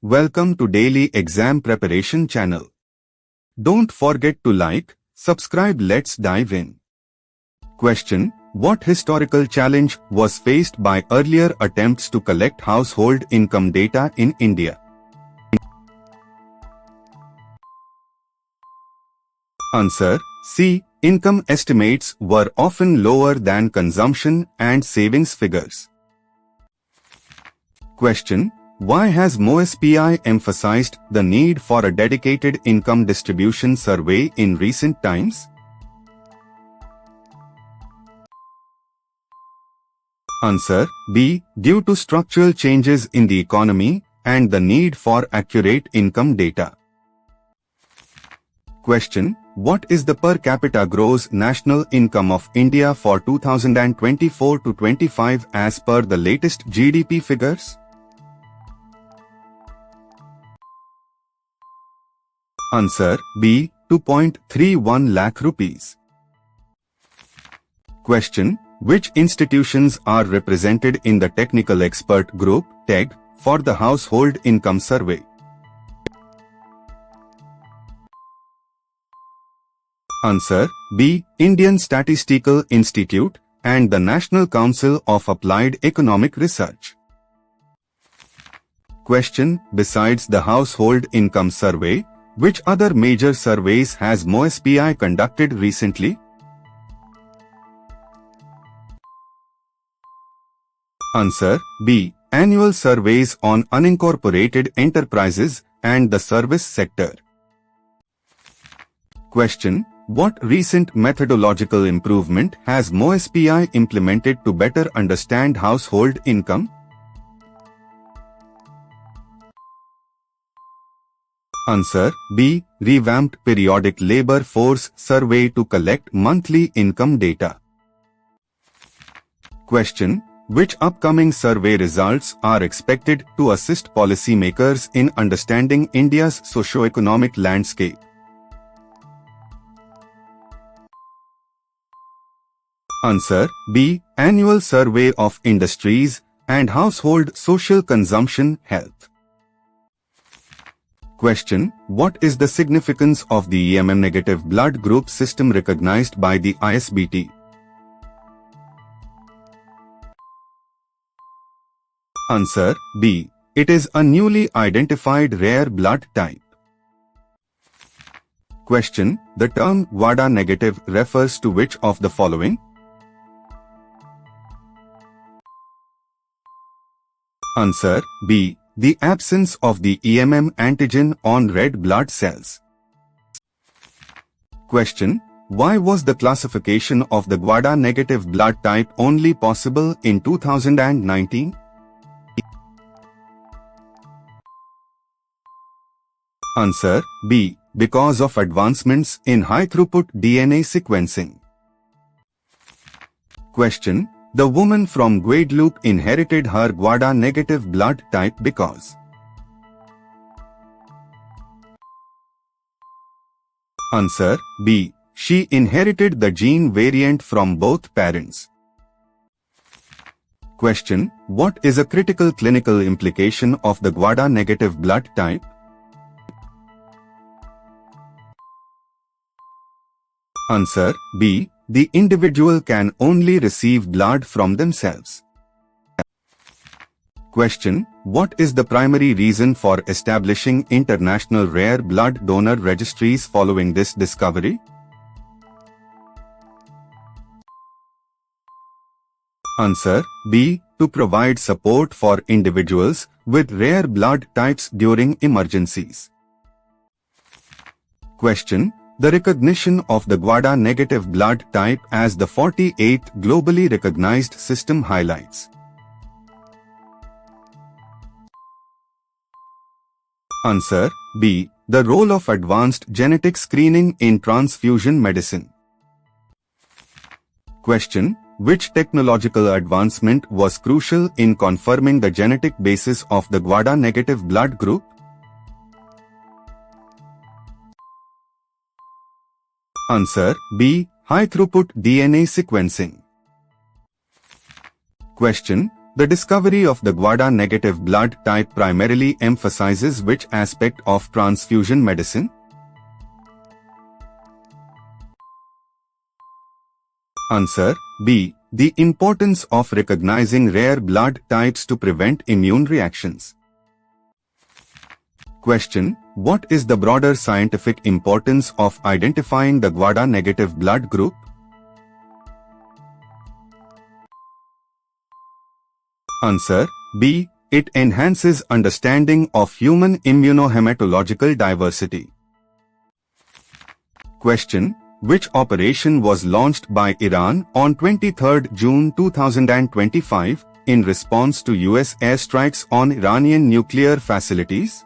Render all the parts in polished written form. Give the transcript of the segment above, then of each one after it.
Welcome to Daily Exam Preparation channel. Don't forget to like, subscribe. Let's dive in. Question: What historical challenge was faced by earlier attempts to collect household income data in India? Answer: C. Income estimates were often lower than consumption and savings figures. Question: Why has MoSPI emphasized the need for a dedicated income distribution survey in recent times? Answer: B. Due to structural changes in the economy and the need for accurate income data. Question: What is the per capita gross national income of India for 2024-25 as per the latest GDP figures? Answer: B. 2.31 lakh rupees. Question: Which institutions are represented in the Technical Expert Group (TEG) for the Household Income Survey? Answer: B. Indian Statistical Institute and the National Council of Applied Economic Research. Question: Besides the Household Income Survey, which other major surveys has MoSPI conducted recently? Answer: B. Annual surveys on unincorporated enterprises and the service sector. Question: What recent methodological improvement has MoSPI implemented to better understand household income? Answer: B. Revamped periodic labor force survey to collect monthly income data. Question: Which upcoming survey results are expected to assist policymakers in understanding India's socio-economic landscape? Answer: B. Annual Survey of Industries and Household Social Consumption Health. Question: What is the significance of the EMM negative blood group system recognized by the ISBT? Answer: B. It is a newly identified rare blood type. Question: The term GWADA negative refers to which of the following? Answer: B. The absence of the EMM antigen on red blood cells. Question: Why was the classification of the GWADA negative blood type only possible in 2019? Answer: B. Because of advancements in high-throughput DNA sequencing. Question: The woman from Guadeloupe inherited her GWADA negative blood type because. Answer: B. She inherited the gene variant from both parents. Question: What is a critical clinical implication of the GWADA negative blood type? Answer: B. The individual can only receive blood from themselves. Question: What is the primary reason for establishing international rare blood donor registries following this discovery? Answer: B. To provide support for individuals with rare blood types during emergencies. Question: The recognition of the GWADA negative blood type as the 48th globally recognized system highlights. Answer: B. The role of advanced genetic screening in transfusion medicine. Question: Which technological advancement was crucial in confirming the genetic basis of the GWADA negative blood group? Answer: B. High-throughput DNA sequencing. Question: The discovery of the Guada-negative blood type primarily emphasizes which aspect of transfusion medicine? Answer B. The importance of recognizing rare blood types to prevent immune reactions. Question: what is the broader scientific importance of identifying the Guada-negative blood group? Answer B. It enhances understanding of human immunohematological diversity. Question: which operation was launched by Iran on 23 June 2025 in response to US airstrikes on Iranian nuclear facilities?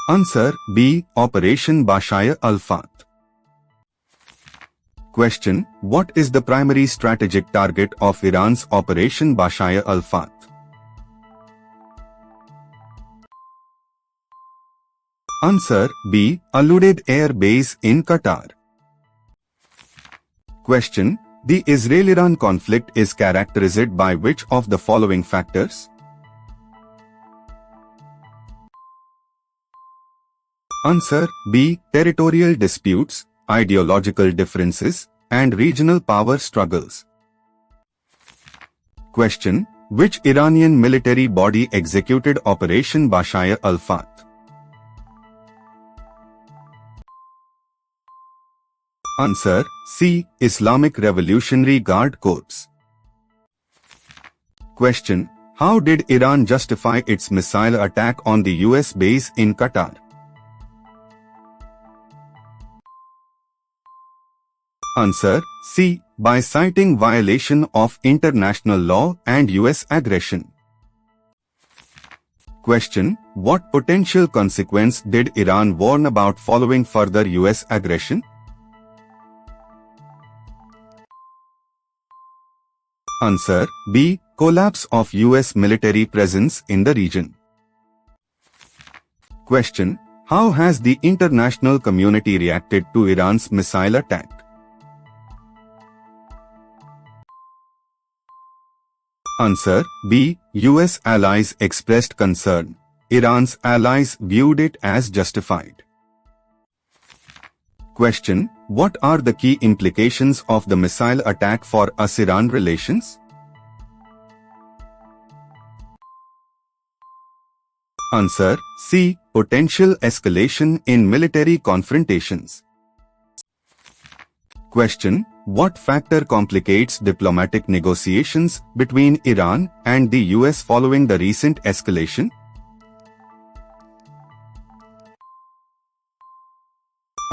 Answer B. Operation Bashaya Al-Fat. Question: what is the primary strategic target of Iran's Operation Bashaya Al-Fat? Answer B. Al-Udeid Air Base in Qatar. Question: the Israel-Iran conflict is characterized by which of the following factors? Answer B. Territorial disputes, ideological differences, and regional power struggles. Question: which Iranian military body executed Operation Bashaya Al-Fat? Answer C. Islamic Revolutionary Guard Corps. Question: how did Iran justify its missile attack on the US base in Qatar? Answer C. by citing violation of international law and US aggression. Question: what potential consequence did Iran warn about following further US aggression? Answer B. collapse of US military presence in the region. Question: how has the international community reacted to Iran's missile attack? Answer B. US allies expressed concern. Iran's allies viewed it as justified. Question: what are the key implications of the missile attack for US-Iran relations? Answer C. potential escalation in military confrontations. Question: what factor complicates diplomatic negotiations between Iran and the US following the recent escalation?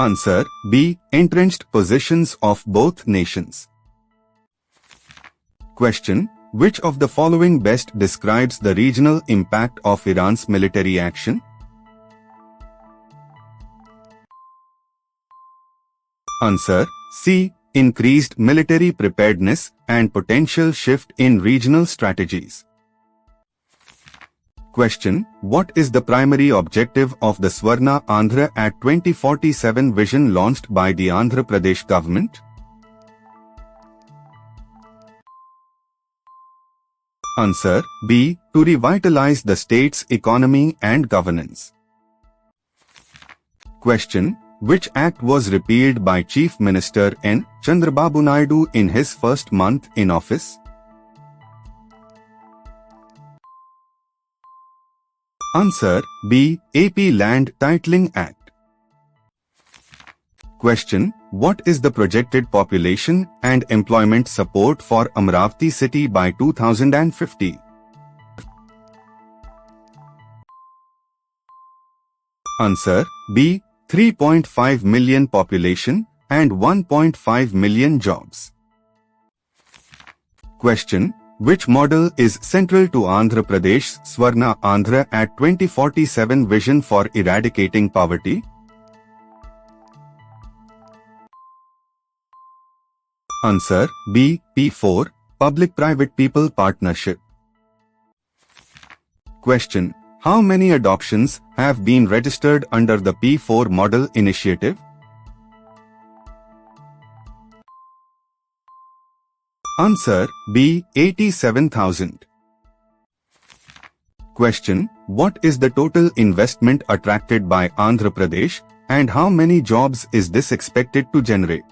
Answer B. entrenched positions of both nations. Question: which of the following best describes the regional impact of Iran's military action? Answer C. increased military preparedness and potential shift in regional strategies. Question: what is the primary objective of the Swarna Andhra at 2047 vision launched by the Andhra Pradesh government? Answer B. to revitalize the state's economy and governance. Question: which act was repealed by Chief Minister N. Chandrababu Naidu in his first month in office? Answer B. AP Land Titling Act. Question: what is the projected population and employment support for Amravati city by 2050? Answer B. 3.5 million population and 1.5 million jobs. Question: which model is central to Andhra Pradesh's Swarna Andhra at 2047 vision for eradicating poverty? Answer B. P4, Public-Private People Partnership. Question: how many adoptions have been registered under the P4 model initiative? Answer B. 87,000. Question: what is the total investment attracted by Andhra Pradesh and how many jobs is this expected to generate?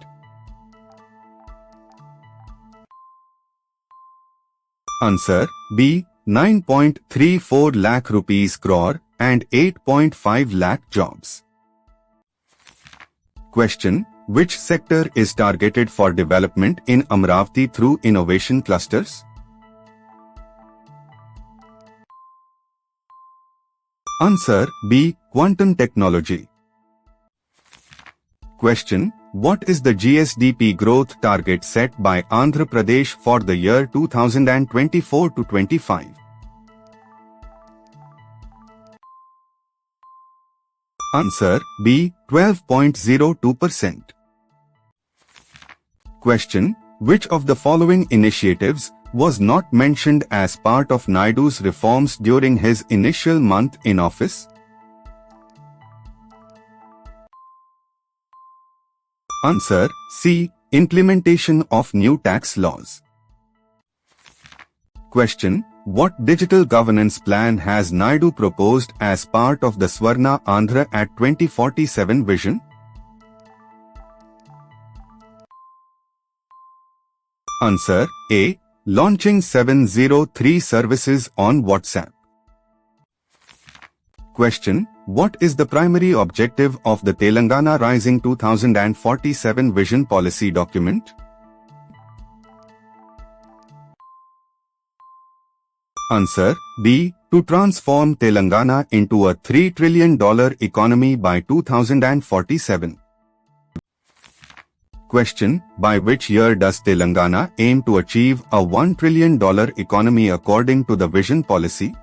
Answer B. 9.34 lakh rupees crore and 8.5 lakh jobs. Question: which sector is targeted for development in Amravati through innovation clusters? Answer B. quantum technology. Question: what is the GSDP growth target set by Andhra Pradesh for the year 2024 to 25? Answer B. 12.02%. Question: which of the following initiatives was not mentioned as part of Naidu's reforms during his initial month in office? Answer C. implementation of new tax laws. Question: what digital governance plan has Naidu proposed as part of the Swarna Andhra at 2047 vision? Answer A. launching 703 services on WhatsApp. Question: what is the primary objective of the Telangana Rising 2047 Vision Policy document? Answer B. to transform Telangana into a $3 trillion economy by 2047. Question: by which year does Telangana aim to achieve a $1 trillion economy according to the vision policy?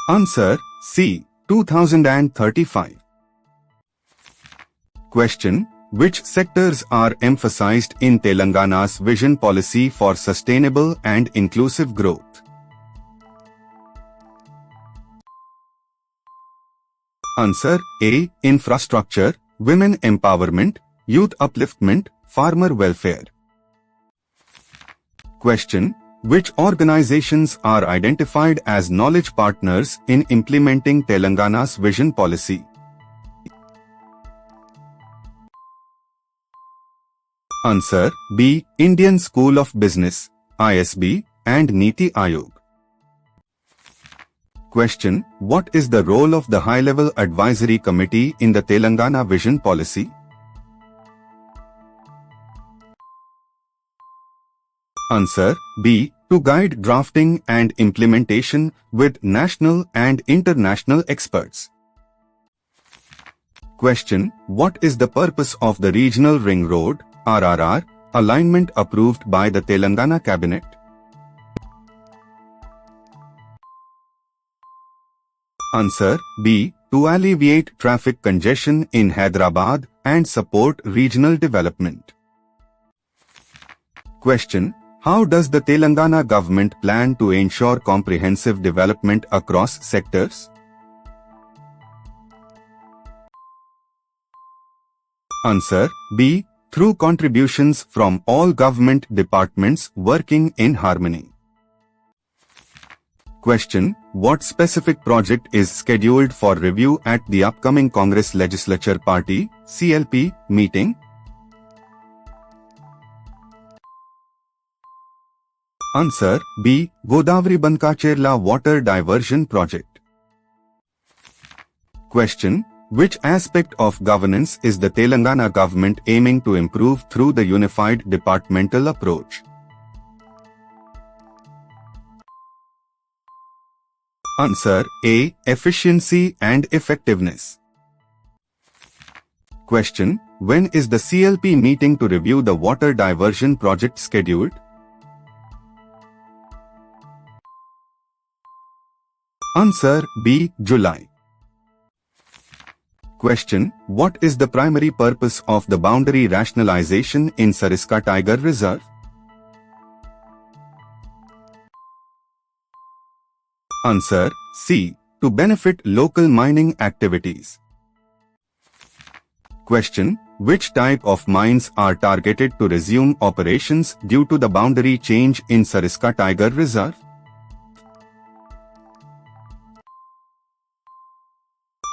Answer C. 2035. Question: which sectors are emphasized in Telangana's vision policy for sustainable and inclusive growth? Answer A. infrastructure, women empowerment, youth upliftment, farmer welfare. Question: which organizations are identified as knowledge partners in implementing Telangana's vision policy? Answer B. Indian School of Business, ISB, and Niti Aayog. Question: what is the role of the High-Level Advisory Committee in the Telangana Vision Policy? Answer B. to guide drafting and implementation with national and international experts. Question: what is the purpose of the Regional Ring Road (RRR) alignment approved by the Telangana Cabinet? Answer B. to alleviate traffic congestion in Hyderabad and support regional development. Question: how does the Telangana government plan to ensure comprehensive development across sectors? Answer B. through contributions from all government departments working in harmony. Question: what specific project is scheduled for review at the upcoming Congress Legislature Party (CLP) meeting? Answer B. Godavari Bankacherla Water Diversion Project. Question: which aspect of governance is the Telangana government aiming to improve through the unified departmental approach? Answer A. efficiency and effectiveness. Question: when is the CLP meeting to review the water diversion project scheduled? Answer B. July. Question: what is the primary purpose of the boundary rationalization in Sariska Tiger Reserve? Answer C. to benefit local mining activities. Question: Which type of mines are targeted to resume operations due to the boundary change in Sariska Tiger Reserve?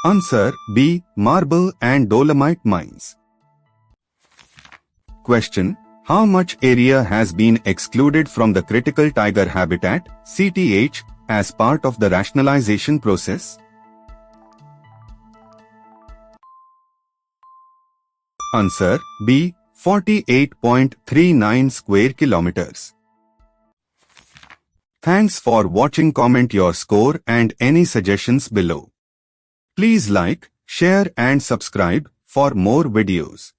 Answer B. Marble and dolomite mines. Question: how much area has been excluded from the critical tiger habitat (CTH) as part of the rationalization process? Answer B. 48.39 square kilometers. Thanks for watching. Comment your score and any suggestions below. Please like, share and subscribe for more videos.